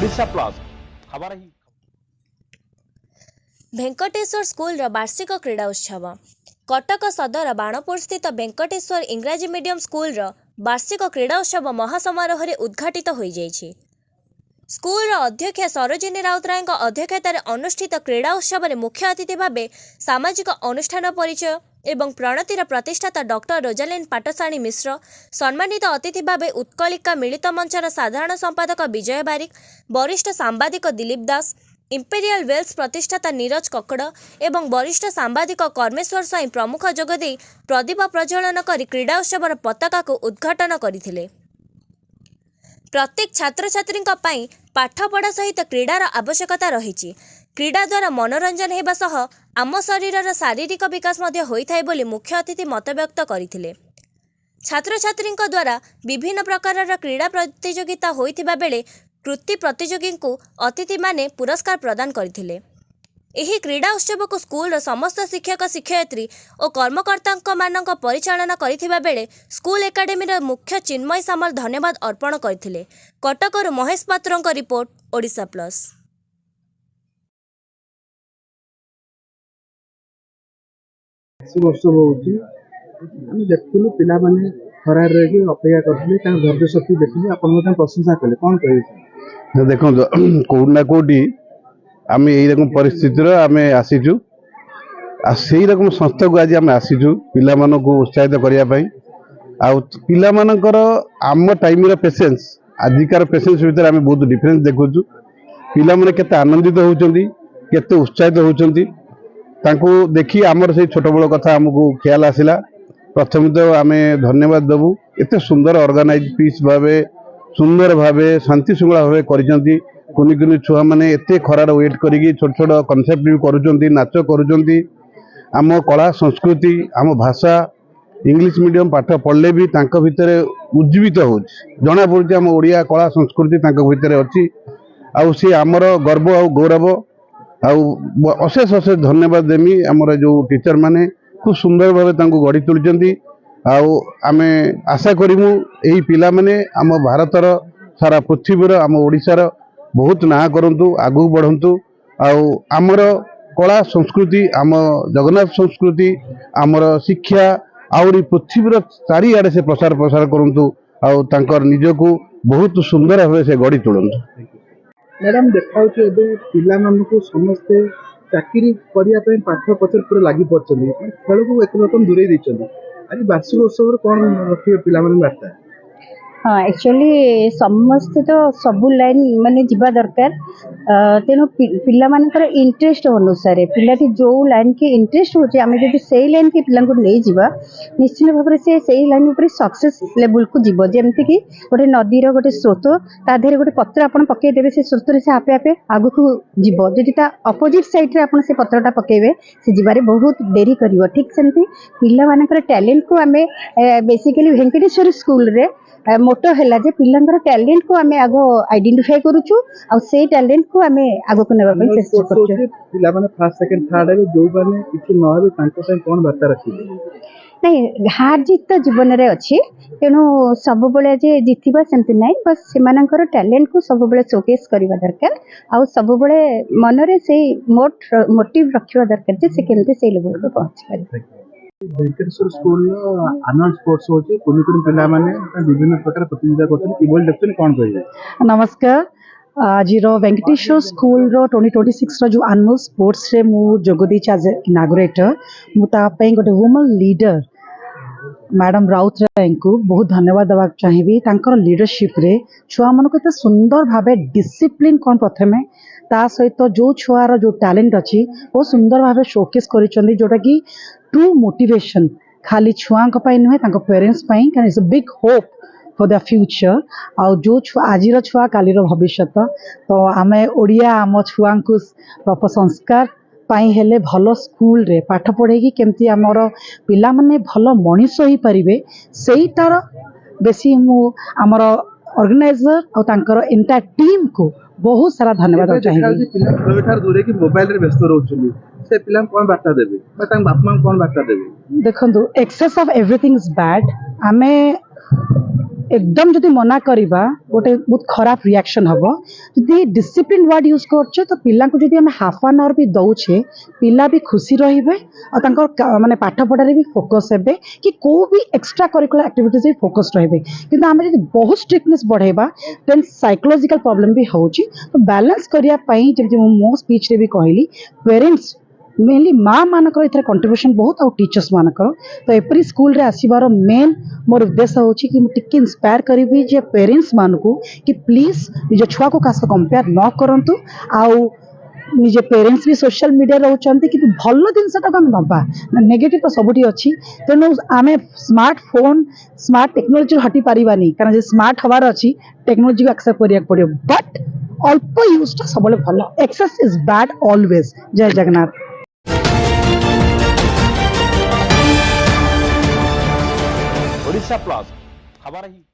Odisha plus खबर ही भेंकटेश्वर school वार्षिक क्रीड़ा उत्सव कटक सदर बाणपुर स्थित भेंकटेश्वर इंग्राजी मीडियम स्कूल वार्षिक क्रीड़ा उत्सव महासमारोह उद्घाटित हो जाइछि। स्कूल अध्यक्ष सरोजिनी राउतराय अध्यक्षतार अनुष्ठित क्रीड़ा उत्सव में मुख्य अतिथि भाव सामाजिक अनुष्ठान परिचय एवं प्रणतिर प्रतिष्ठाता डॉक्टर रोजालिन पाटसाणी मिश्र, सम्मानित अतिथि भाव उत्कलिका मिलित मंचर साधारण संपादक विजय बारिक, वरिष्ठ सांबादिक दिलीप दास, इंपेरियल वेल्स प्रतिष्ठाता नीरज कक्कड़ एवं वरिष्ठ सांबादिक कर्मेश्वर स्वाई प्रमुख जोगदे प्रदीप प्रज्वलन कर क्रीड़ा उत्सव पताका को उद्घाटन करथिले। प्रत्येक छात्र छात्री पाठपढ़ा सहित क्रीडार आवश्यकता रही। क्रीडा द्वारा मनोरंजन होगा सह आम शरीर शारीरिक विकास होइथाय बोली मुख्य अतिथि मत व्यक्त करथिले। छात्र छात्री द्वारा विभिन्न प्रकार क्रीडा प्रतियोगिता होइथिबा बेले कृति प्रतियोगी को अतिथि माने पुरस्कार प्रदान करथिले। एही क्रीड़ा उत्सव को स्कूल समस्त शिक्षक शिक्षयित्री और कर्मकर्ता मानक परिचालना करिथिबा बेले स्कूल एकाडेमी मुख्य चिन्मय सामल धन्यवाद अर्पण करथिले। कटकर महेश पात्र रिपोर्ट ओडिशा प्लस। उत्सव होची हम देखथुलु पिला माने खरार रही अपेक्षा करथले तां धैर्य शक्ति देखिले अपन मते प्रशंसा कले कोन कहि देखो कोड ना कोडी आम यही रकम परिस्थिति आम आसीचु से रकम संस्था को आज आम आसीचु पिला को उत्साहित करने पिला मानकर आम टाइम पेसेंस आजिकार पेसेंस भितर आम बहुत डिफरेन्स देखुचु। पिला माने केते आनंदित होउचंदी केते उत्साहित होउचंदी तांको देखी आमर से छोट बड़ कथा आमको ख्याल आसिला। प्रथम तो आम धन्यवाद देबू एते सुंदर ऑर्गेनाइज पीस भावे सुंदर भावे शांति श्रृंखला भावे करिसंती। कुनी कुनी छुआ माने एते खरार वेट करिकी छोट छोट कनसेप्ट भी करूचंती नाच करूचंती। आम कला संस्कृति आम भाषा इंग्लिश मीडियम पाठ पढ़ले भी तांको भितरे उज्जीवित होउछि जना पड़ुछि आम ओडिया कला संस्कृति तांको भितरे अछि आउ से आमर गर्व आ गौरव अशेष अशेष धन्यवाद देमी आमर जो टीचर माने खूब सुंदर भावे तांको गढ़ी तुलिचंती। आमे आशा करिमु एही पिला माने आम भारतर सारा पृथ्वीर आम ओडिशार बहुत ना करंतु आगु बढ़ंतु आमर कला संस्कृति आम जगन्नाथ संस्कृति आमर शिक्षा आउरी पृथ्वीर चारिआडे से प्रसार प्रसार करंतु निजको बहुत सुंदर भावे से गढ़ी तुलंतु। मैडम देखाउछ एबे पिला मानकु समस्ते चाकरी करिया पे पाठ पत्र पूरा लागि पड़छन्ती खेल को एक रकम दूरे दैछन्ती आज वार्षिक उत्सव कोन रखियो पिला माने बार्ता। हाँ एक्चुअली समस्ते तो सबू लाइन माने जीवा दरकार तेणु पिला मानकर इंटरेस्ट अनुसार पिलाटी जो लाइन के इंटरेस्ट होचे आमे जदि सेही लाइन के पिला को ले जीवा निश्चित भाव से सेही लाइन ऊपर सक्सेस लेवल को जीव जेमति कि गोटे नदीर गोटे स्रोत ता देहरे गोटे पत्र आपण पकई देबे से स्रोत रे से आपे आपे आगु को जीव जदि ता अपोजिट साइड रे आपण से पत्रटा पकेबे से जीवारे बहुत देरी करिवो। ठीक सेमति पिला मानकर टैलेंट को आमे बेसिकली वेंकटेश्वर स्कूल रे मोटो हैला जे पिलांगर टैलेंट को आमे आगो आइडेंटिफाई करूछु आ से टैलेंट को आमे आगो को नेबा पे चेष्टा करछु। पिला माने फर्स्ट सेकंड थर्ड रे जो माने किछि न होबे तांको से कोन बार्ता रखिबे नहीं हार जीत तो जीवन रे अछि तेणु सब बेले जे जितिबा सेमति नहीं बस सेमानकर टैलेंट को सब बेले शोकेस करबा दरकार आ सब बेले मन रे से मोटिव रखिबा दरकार जे से केमते से लेवल को पहुंच पारे। भेंकटेश्वर स्कूल एनुअल स्पोर्ट्स होची कुनी कुनी पिला माने विभिन्न प्रकार प्रतियोगिता करथि कि बोल देखथि कोन कहिबे। नमस्कार आज वेंकटेश्वर स्कूल 2026 रो जो एनुअल स्पोर्ट्स रे मु जोगदी एज इनागुरेटर मुता पे गोटे वुमन लीडर मैडम राउतराय को बहुत धन्यवाद देवा चाहिए तांकर लीडरशिप रे छुआ मन को सुंदर भावे डिसिप्लिन कोन प्रथमे ता सहित जो छुआर जो टैलेंट अच्छी वो सुंदर भावे शोकेस करिसंदी जोटा कि ट्रू मोटिवेशन खाली छुआ नुहे parents it's a big hope for the future आ जो छुआ आज छुआ काली भविष्य तो आम ओडिया आम छुआ को प्रपर संस्कार पाई हेले भल स्कूल रे पाठ पढ़े केमती आमर पिला माने भल मनीष हो पारिबे सेटार बेसी मु आमर ऑर्गेनाइजर और तांकर एंटायर टीम को बहुत सारा धन्यवाद चाहिए। पिला दूरे कि मोबाइल रे व्यस्त रहउछली से पिला कोन बार्ता देबे बा तां बाप मां कोन बार्ता देबे। देखंतु excess of everything is bad आमे एकदम जदि मना करवा गोटे बहुत खराब रिएक्शन हम जदि डिसिप्लिन वर्ड यूज करछे तो पिला को जदि हम हाफ एन आवर भी दौचे पिला भी खुशी रहिबे और माने पाठ पढ़ारे भी फोकस हेबे कि को भी एक्स्ट्रा करिकुलर एक्टिविटीज फोकस रहिबे किंतु आमे जदि बहुत स्ट्रिक्टनेस बढ़ेबा देन साइकोलॉजिकल प्रॉब्लम भी होची तो बैलेंस करिया पई जदि मो स्पीच रे भी कहली पेरेंट्स मेनली माँ मानकर इथरे कंट्रीब्यूशन बहुत और टीचर्स मानकर तो एपरी स्कूल रे आसीबार मेन मोर उद्देश्य होची कि टिके इंस्पायर करिबी जे पेरेंट्स मानकू कि प्लीज निज छुआ को कास कंपेयर न करंतु आउ निजे पेरेंट्स भी सोशल मीडिया रोचंती कि भल जिनसटा हम नबा नेगेटिव तो सबुठी अच्छी तेणु आमे स्मार्टफोन स्मार्ट टेक्नोलोजी हटी पारिबानी कारण जे स्मार्ट हवार अच्छी टेक्नोलोजी को एक्सेप्ट करिया पड़ियो बट अल्प यूज टा सबले भल एक्सेस इज बैड ऑलवेज जय जगन्नाथ ओडिशा प्लस खबर ही